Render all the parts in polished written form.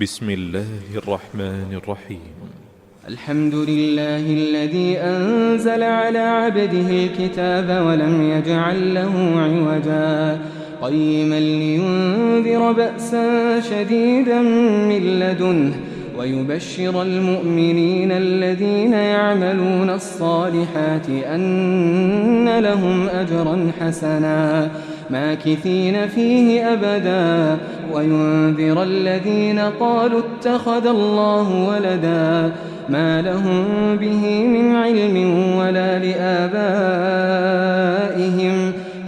بسم الله الرحمن الرحيم. الحمد لله الذي أنزل على عبده الكتاب ولم يجعل له عوجا قيما لينذر بأسا شديدا من لدنه ويبشر المؤمنين الذين يعملون الصالحات أن لهم أجرا حسنا ماكثين فيه أبدا وينذر الذين قالوا اتخذ الله ولدا ما لهم به من علم ولا لآبائهم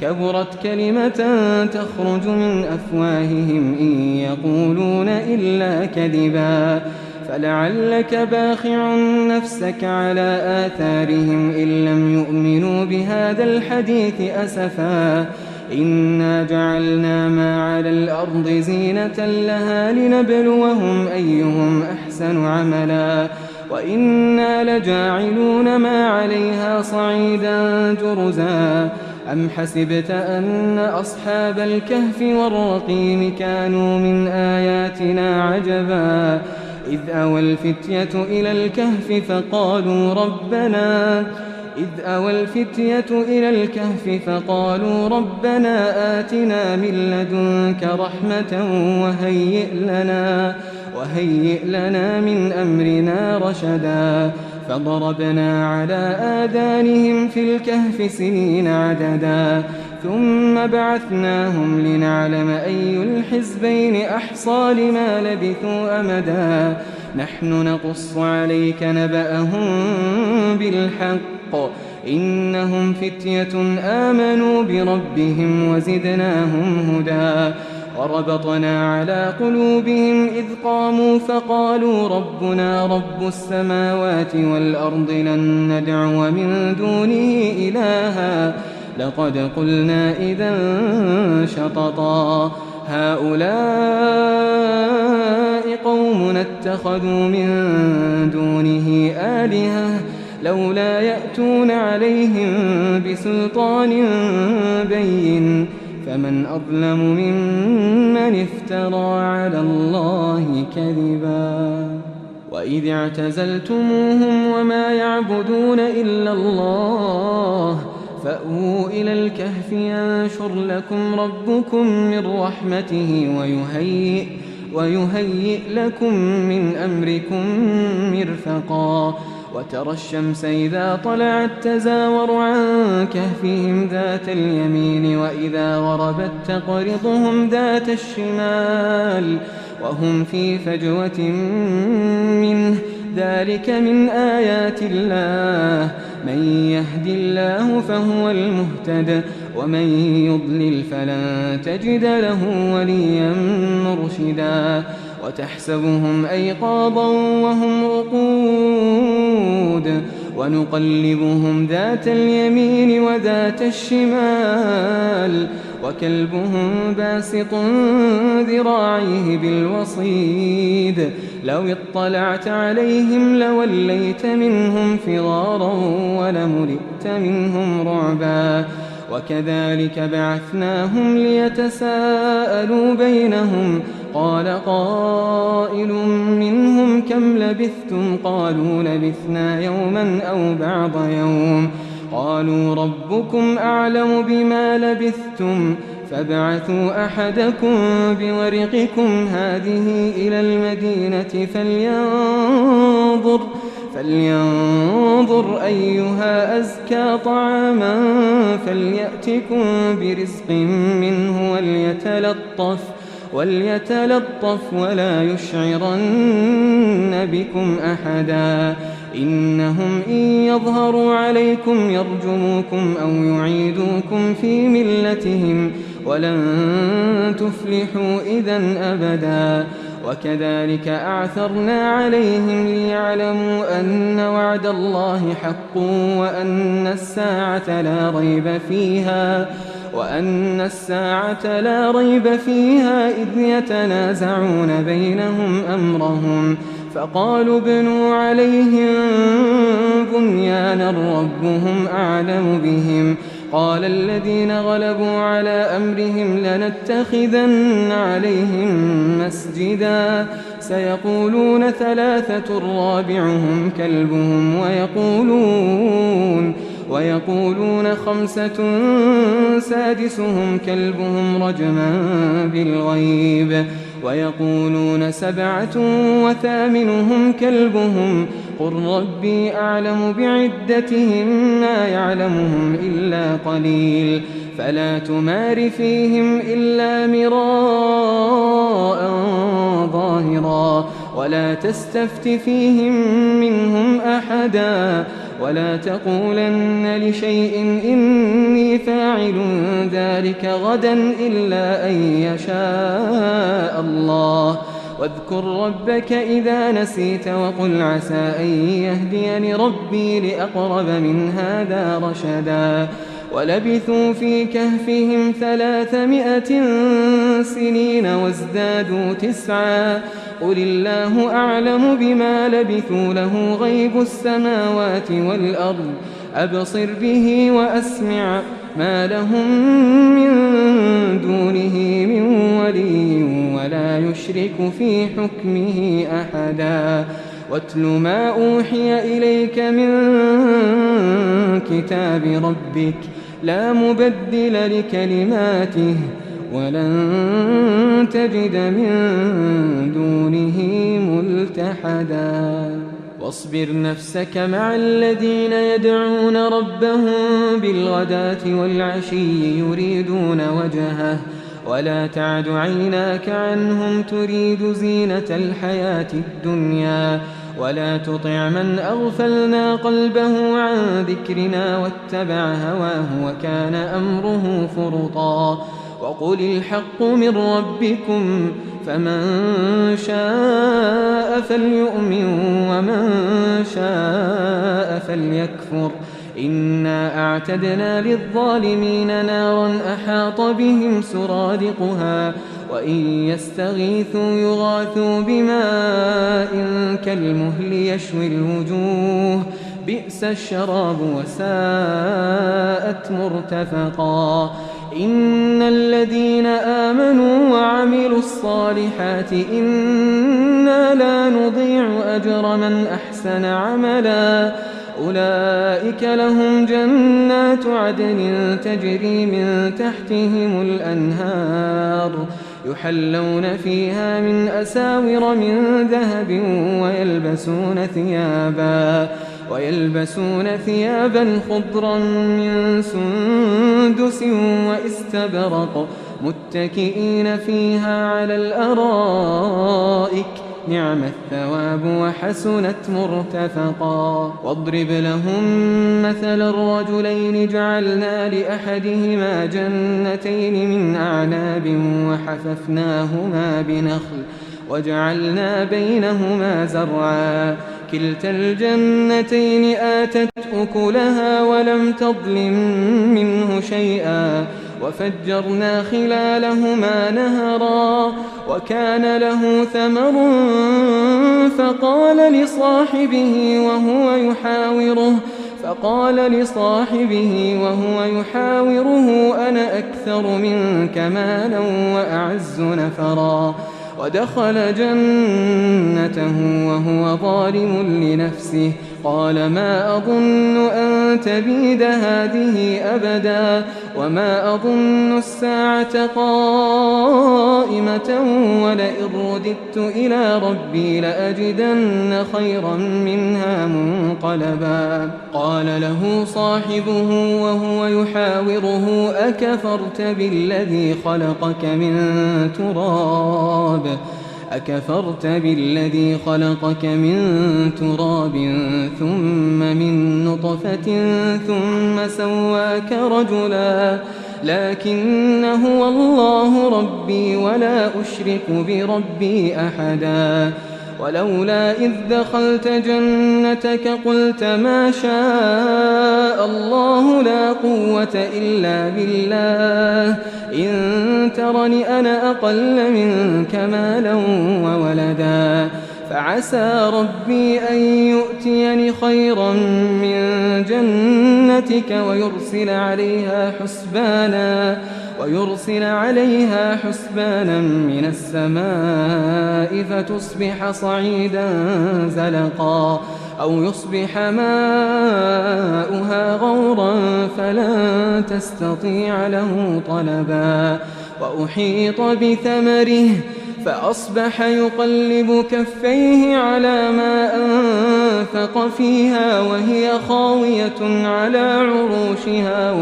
كبرت كلمة تخرج من أفواههم إن يقولون إلا كذبا فلعلك باخع نفسك على آثارهم إن لم يؤمنوا بهذا الحديث أسفا إنا جعلنا ما على الأرض زينة لها لنبلوهم أيهم أحسن عملا وإنا لجاعلون ما عليها صعيدا جرزا أم حسبت أن أصحاب الكهف والرقيم كانوا من آياتنا عجبا إذ أوى الفتية إلى الكهف فقالوا ربنا آتنا من لدنك رحمة وهيئ لنا من أمرنا رشدا فضربنا على آذانهم في الكهف سنين عددا ثم بعثناهم لنعلم أي الحزبين أحصى لما لبثوا أمدا نحن نقص عليك نبأهم بالحق إنهم فتية آمنوا بربهم وزدناهم هدى وربطنا على قلوبهم إذ قاموا فقالوا ربنا رب السماوات والأرض لن ندعو من دونه إلها لقد قلنا إذا شططا هؤلاء قوم اتخذوا من دونه آلهة لولا يأتون عليهم بسلطان بين فمن أظلم ممن افترى على الله كذبا وإذ اعتزلتموهم وما يعبدون إلا الله فأووا إلى الكهف ينشر لكم ربكم من رحمته ويهيئ لكم من أمركم مرفقا وترى الشمس إذا طلعت تزاور عن كهفهم ذات اليمين وإذا غربت تقرضهم ذات الشمال وهم في فجوة منه ذلك من آيات الله من يهد الله فهو المهتد ومن يضلل فلن تجد له وليا مرشدا وتحسبهم أيقاظا وهم رقود ونقلبهم ذات اليمين وذات الشمال وكلبهم باسط ذراعيه بالوصيد لو اطلعت عليهم لوليت منهم فرارا ولملئت منهم رعبا وكذلك بعثناهم ليتساءلوا بينهم قال قائل منهم كم لبثتم قالوا لبثنا يوما أو بعض يوم قالوا ربكم أعلم بما لبثتم فابعثوا أحدكم بورقكم هذه إلى المدينة فلينظر أيها أزكى طعاما فليأتكم برزق منه وليتلطف ولا يشعرن بكم أحدا إنهم إن يظهروا عليكم يرجموكم أو يعيدوكم في ملتهم ولن تفلحوا إذن أبدا وكذلك أعثرنا عليهم ليعلموا أن وعد الله حق وأن الساعة لا ريب فيها إذ يتنازعون بينهم أمرهم فقالوا ابنوا عليهم بنيانا ربهم أعلم بهم قال الذين غلبوا على أمرهم لنتخذن عليهم مسجدا سيقولون 3 رابعهم كلبهم ويقولون 5 سادسهم كلبهم رجما بالغيب ويقولون 7 وثامنهم كلبهم قل ربي أعلم بعدتهم ما يعلمهم إلا قليل فلا تمار فيهم إلا مراء ظاهرا ولا تستفت فيهم منهم أحدا ولا تقولن لشيء إني فاعل ذلك غدا إلا أن يشاء الله واذكر ربك إذا نسيت وقل عسى أن يهديني ربي لأقرب من هذا رشدا ولبثوا في كهفهم 300 سنين وازدادوا 9 قل الله أعلم بما لبثوا له غيب السماوات والأرض أبصر به وأسمع ما لهم من دونه من ولي ولا يشرك في حكمه أحدا واتل ما أوحي إليك من كتاب ربك لا مبدل لكلماته ولن تجد من دونه ملتحدا واصبر نفسك مع الذين يدعون ربهم بالغداة والعشي يريدون وجهه ولا تعد عيناك عنهم تريد زينة الحياة الدنيا ولا تطع من أغفلنا قلبه عن ذكرنا واتبع هواه وكان أمره فرطا وقل الحق من ربكم فمن شاء فليؤمن ومن شاء فليكفر إنا أعتدنا للظالمين نارا أحاط بهم سرادقها وإن يستغيثوا يغاثوا بماء كالمهل يشوي الوجوه بئس الشراب وساءت مرتفقا إن الذين آمنوا وعملوا الصالحات إنا لا نضيع أجر من أحسن عملا أولئك لهم جنات عدن تجري من تحتهم الأنهار يحلون فيها من أساور من ذهب ويلبسون ثيابا خضرا من سندس واستبرق متكئين فيها على الأرائك نعم الثواب وحسنت مرتفقا واضرب لهم مثل الرجلين جعلنا لأحدهما جنتين من أعناب وحففناهما بنخل وجعلنا بينهما زرعا كلتا الجنتين آتت أكلها ولم تظلم منه شيئا وفجرنا خلالهما نهرا وكان له ثمر فقال لصاحبه وهو يحاوره أنا أكثر منك مالا وأعز نفرا ودخل جنته وهو ظالم لنفسه قال ما أظن أن تبيد هذه أبدا وما أظن الساعة قائمة ولئن رددت إلى ربي لأجدن خيرا منها منقلبا قال له صاحبه وهو يحاوره أكفرت بالذي خلقك من تراب ثم من نطفة ثم سواك رجلا لكن هو الله ربي ولا أشرك بربي أحدا ولولا إذ دخلت جنتك قلت ما شاء الله لا قوة إلا بالله إن ترني أنا أقل منك مالا وولدا فعسى ربي أن يؤتيني خيرا من جنتك ويرسل عليها حسبانا من السماء فتصبح صعيدا زلقا أو يصبح ماؤها غورا فلن تستطيع له طلبا وأحيط بثمره فأصبح يقلب كفيه على ما أنفق فيها وهي خاوية على عروشها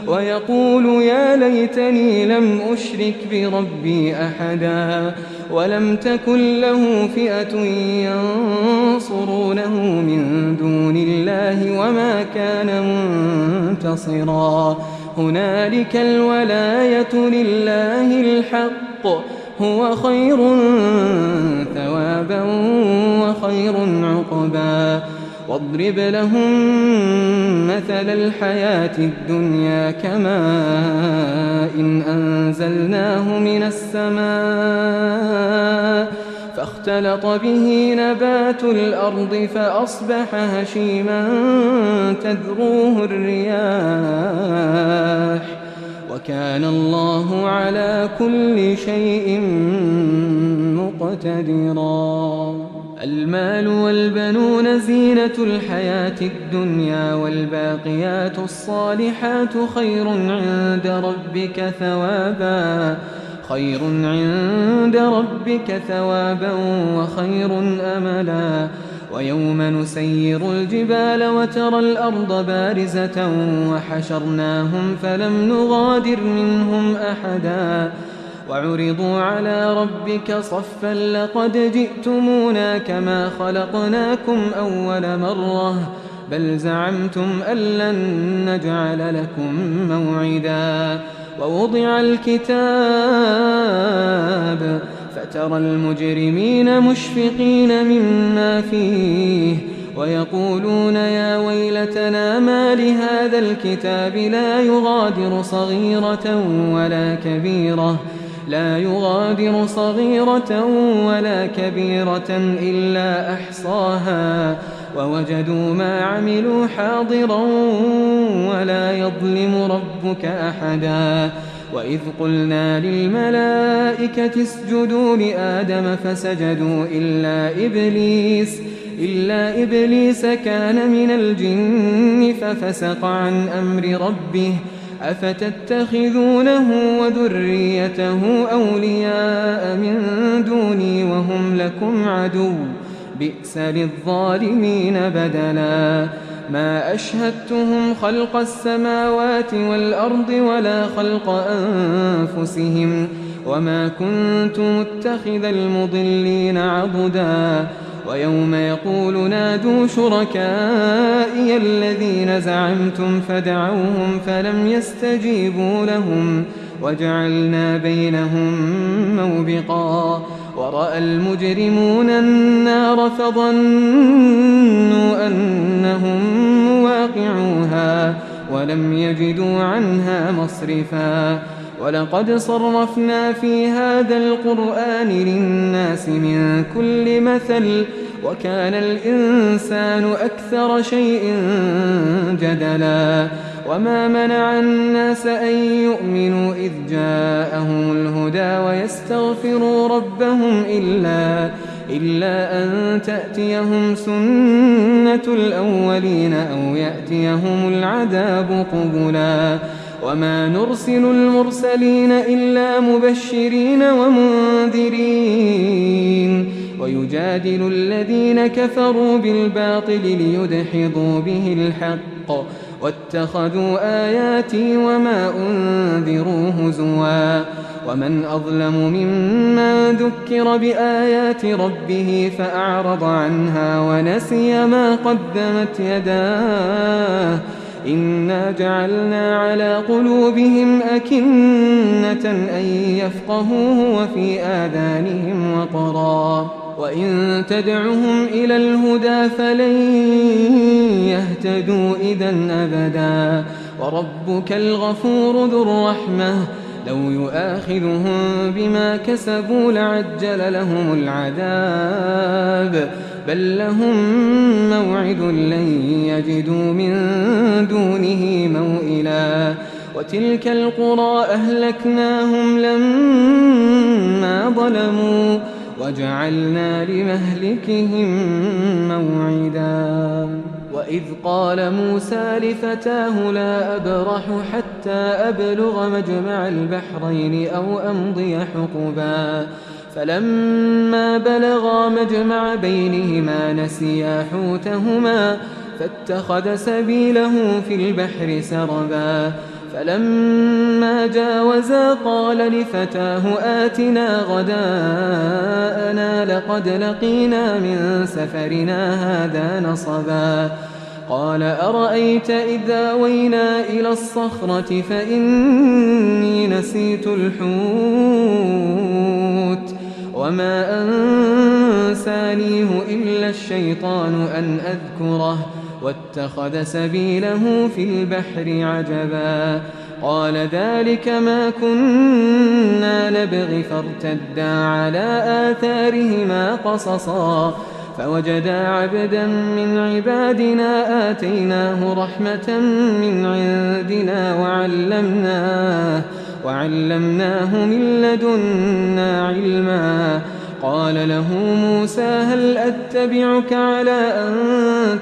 ويقول يا ليتني لم أشرك بربي أحدا ولم تكن له فئة ينصرونه من دون الله وما كان منتصرا هنالك الولاية لله الحق هو خير ثوابا وخير عقبا واضرب لهم مثل الحياة الدنيا كماء إن أنزلناه من السماء فاختلط به نبات الأرض فأصبح هشيما تذروه الرياح وكان الله على كل شيء مقتدرا المال والبنون زينة الحياة الدنيا والباقيات الصالحات خير عند ربك ثوابا وخير أملا ويوم نسير الجبال وترى الأرض بارزة وحشرناهم فلم نغادر منهم أحدا وعرضوا على ربك صفا لقد جئتمونا كما خلقناكم أول مرة بل زعمتم أن لن نجعل لكم موعدا ووضع الكتاب فترى المجرمين مشفقين مما فيه ويقولون يا ويلتنا ما لهذا الكتاب لا يغادر صغيرة ولا كبيرة إلا أحصاها ووجدوا ما عملوا حاضرا ولا يظلم ربك أحدا وإذ قلنا للملائكة اسجدوا لآدم فسجدوا إلا إبليس كان من الجن ففسق عن أمر ربه أفتتخذونه وذريته أولياء من دوني وهم لكم عدو بئس للظالمين بدلا ما أشهدتهم خلق السماوات والأرض ولا خلق أنفسهم وما كنت متخذ المضلين عضدا ويوم يقول نادوا شركائي الذين زعمتم فدعوهم فلم يستجيبوا لهم وجعلنا بينهم موبقا ورأى المجرمون النار فظنوا أنهم مواقعوها ولم يجدوا عنها مصرفا ولقد صرفنا في هذا القرآن للناس من كل مثل وكان الإنسان أكثر شيء جدلا وما منع الناس أن يؤمنوا إذ جاءهم الهدى ويستغفروا ربهم إلا أن تأتيهم سنة الأولين أو يأتيهم العذاب قبلا وما نرسل المرسلين إلا مبشرين ومنذرين ويجادل الذين كفروا بالباطل ليدحضوا به الحق واتخذوا آياتي وما أنذروا هزوا ومن أظلم ممن ذكر بآيات ربه فأعرض عنها ونسي ما قدمت يداه إنا جعلنا على قلوبهم أكنة أن يفقهوه وفي آذانهم وقرا وإن تدعهم إلى الهدى فلن يهتدوا إذا أبدا وربك الغفور ذو الرحمة لو يؤاخذهم بما كسبوا لعجل لهم العذاب بل لهم موعد لن يجدوا من دونه موئلا وتلك القرى أهلكناهم لما ظلموا وجعلنا لمهلكهم موعدا وإذ قال موسى لفتاه لا أبرح حتى أبلغ مجمع البحرين أو أمضي حقبا فلما بلغا مجمع بينهما نسيا حوتهما فاتخذ سبيله في البحر سربا فلما جاوزا قال لفتاه آتنا غداءنا لقد لقينا من سفرنا هذا نصبا قال أرأيت إذا وينا إلى الصخرة فإني نسيت الحوت وما أنسانيه إلا الشيطان أن أذكره واتخذ سبيله في البحر عجبا قال ذلك ما كنا نبغي فارتدا على آثارهما قصصا فوجدا عبدا من عبادنا آتيناه رحمة من عندنا وعلمناه من لدنا علما قال له موسى هل أتبعك على أن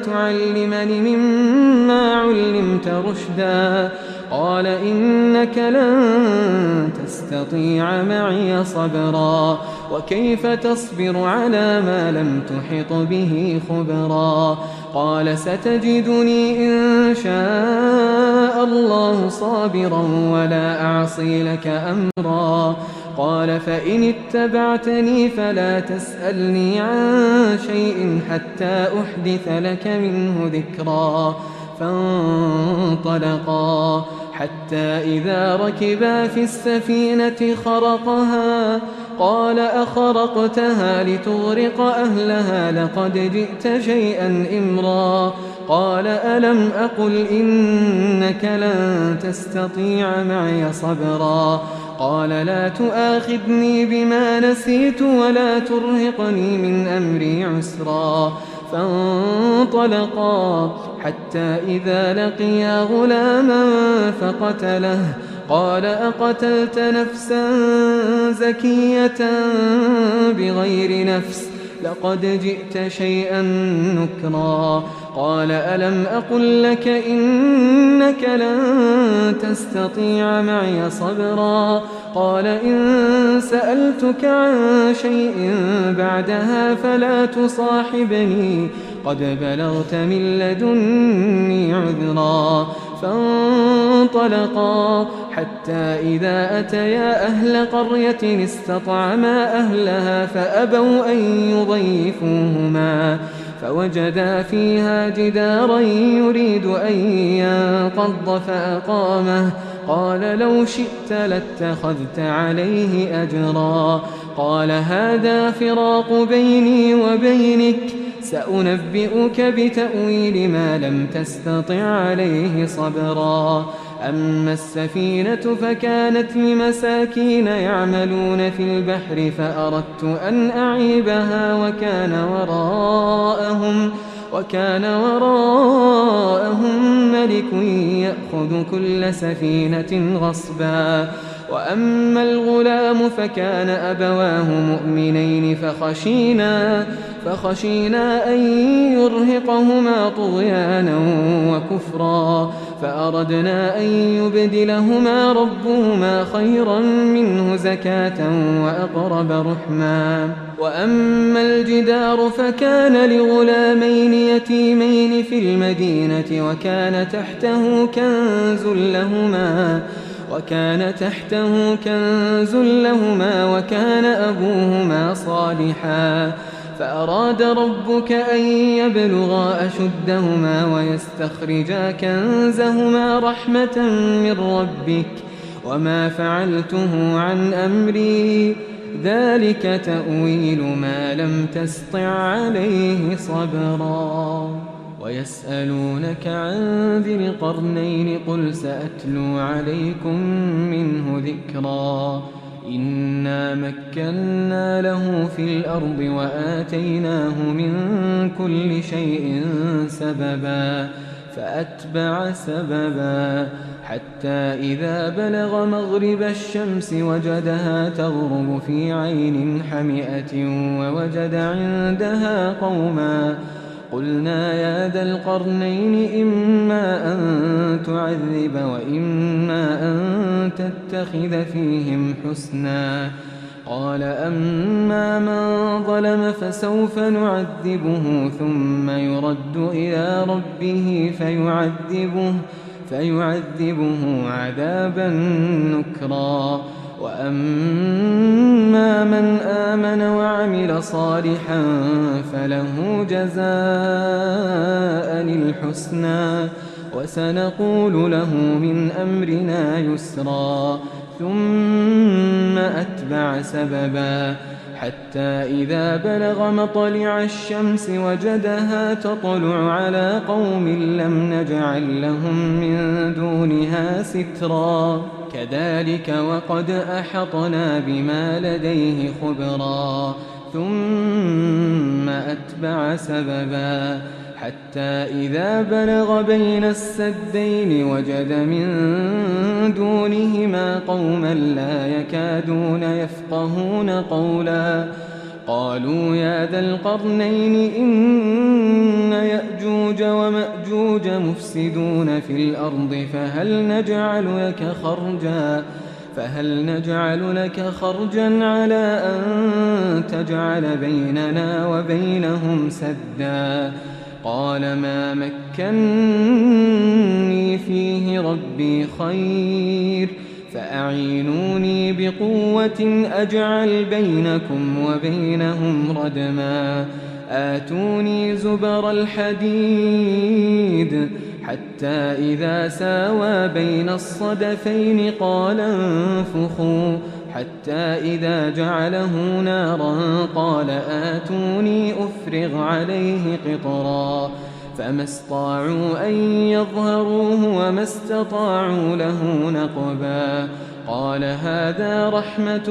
تعلمني مما علمت رشدا قال إنك لن تستطيع معي صبرا وكيف تصبر على ما لم تحط به خبرا قال ستجدني إن شاء الله صابرا ولا أعصي لك أمرا قال فإن اتبعتني فلا تسألني عن شيء حتى أحدث لك منه ذكرا فانطلقا حتى إذا ركبا في السفينة خرقها قال أخرقتها لتغرق أهلها لقد جئت شيئا إمرا قال ألم أقل إنك لن تستطيع معي صبرا قال لا تؤاخذني بما نسيت ولا ترهقني من أمري عسرا فانطلقا حتى إذا لقيا غلاما فقتله قال أقتلت نفسا زكية بغير نفس لقد جئت شيئا نكرا قال ألم أقل لك إنك لن تستطيع معي صبرا قال إن سألتك عن شيء بعدها فلا تصاحبني قد بلغت من لدني عذرا فانطلقا حتى إذا أتيا أهل قرية استطعما أهلها فأبوا أن يضيفوهما فوجدا فيها جدارا يريد أن ينقض فأقامه قال لو شئت لاتخذت عليه أجرا قال هذا فراق بيني وبينك سأنبئك بتأويل ما لم تستطع عليه صبرا أما السفينة فكانت لمساكين يعملون في البحر فأردت أن أعيبها وكان وراءهم ملك يأخذ كل سفينة غصبا وأما الغلام فكان أبواه مؤمنين فخشينا أن يرهقهما طغيانا وكفرا فأردنا أن يبدلهما ربهما خيرا منه زكاة وأقرب رحما وأما الجدار فكان لغلامين يتيمين في المدينة وكان تحته كنز لهما وكان أبوهما صالحا فأراد ربك أن يبلغا أشدهما ويستخرجا كنزهما رحمة من ربك وما فعلته عن أمري ذلك تأويل ما لم تسطع عليه صبرا ويسألونك عن ذي القرنين قل سأتلو عليكم منه ذكرا إنا مكنا له في الأرض وآتيناه من كل شيء سببا فأتبع سببا حتى إذا بلغ مغرب الشمس وجدها تغرب في عين حمئة ووجد عندها قوما قلنا يا ذا القرنين إما أن تعذب وإما أن تتخذ فيهم حسنا قال أما من ظلم فسوف نعذبه ثم يرد إلى ربه فيعذبه عذابا نكرا وأما من آمن وعمل صالحا فله جزاء الحسنى وسنقول له من أمرنا يسرا ثم أتبع سببا حتى إذا بلغ مطلع الشمس وجدها تطلع على قوم لم نجعل لهم من دونها سترا كذلك وقد أحطنا بما لديه خبرا ثم أتبع سببا حتى إذا بلغ بين السدين وجد من دونهما قوما لا يكادون يفقهون قولا قالوا يا ذا القرنين إن يأجوج ومأجوج مفسدون في الأرض فهل نجعل لك خرجا على أن تجعل بيننا وبينهم سدا قال ما مكنني فيه ربي خير فأعينوني بقوة أجعل بينكم وبينهم ردما آتوني زبر الحديد حتى إذا ساوى بين الصدفين قال انفخوا حتى إذا جعله نارا قال آتوني أفرغ عليه قطرا فما استطاعوا أن يظهروه وما استطاعوا له نقبا قال هذا رحمة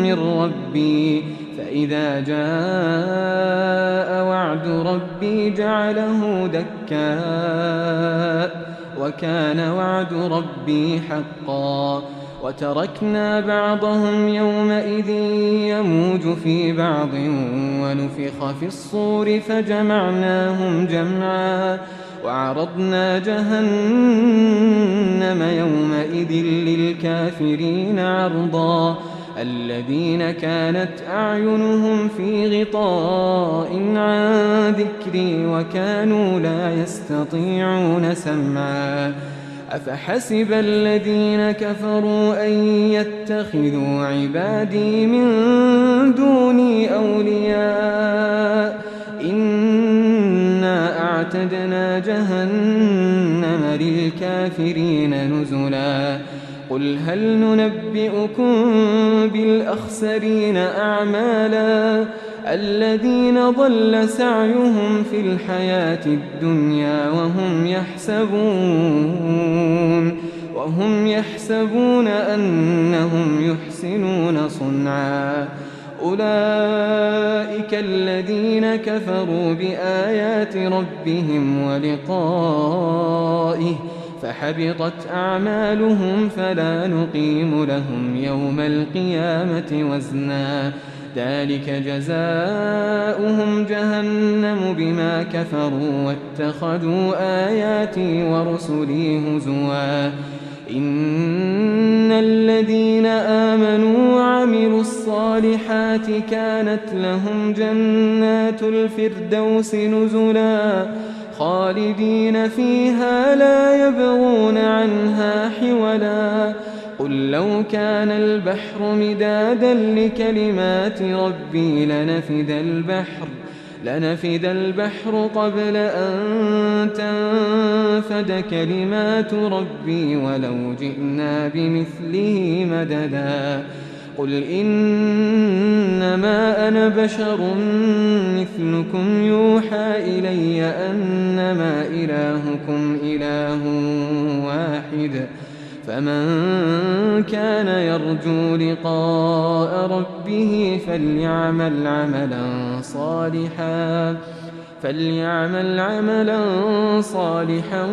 من ربي فإذا جاء وعد ربي جعله دكاء وكان وعد ربي حقا وتركنا بعضهم يومئذ يموج في بعض ونفخ في الصور فجمعناهم جمعا وعرضنا جهنم يومئذ للكافرين عرضا الذين كانت أعينهم في غطاء عن ذكري وكانوا لا يستطيعون سمعا أفحسب الذين كفروا أن يتخذوا عبادي من دوني أولياء إنا أعتدنا جهنم للكافرين نزلا قل هل ننبئكم بالأخسرين أعمالا الذين ضل سعيهم في الحياة الدنيا وهم يحسبون أنهم يحسنون صنعا أولئك الذين كفروا بآيات ربهم ولقائه فحبطت أعمالهم فلا نقيم لهم يوم القيامة وزنا ذلك جزاؤهم جهنم بما كفروا واتخذوا آياتي ورسلي هزوا إن الذين آمنوا وعملوا الصالحات كانت لهم جنات الفردوس نزلا خالدين فيها لا يبغون عنها حولا قل لو كان البحر مدادا لكلمات ربي لنفد البحر قبل أن تنفد كلمات ربي ولو جئنا بمثله مددا قل إنما أنا بشر مثلكم مثلكم يوحى إلي أنما إلهكم إله واحد فمن كان يرجو لقاء ربه فليعمل عملا صالحا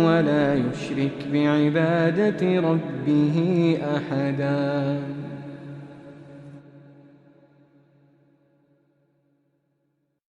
ولا يشرك بعبادة ربه أحدا.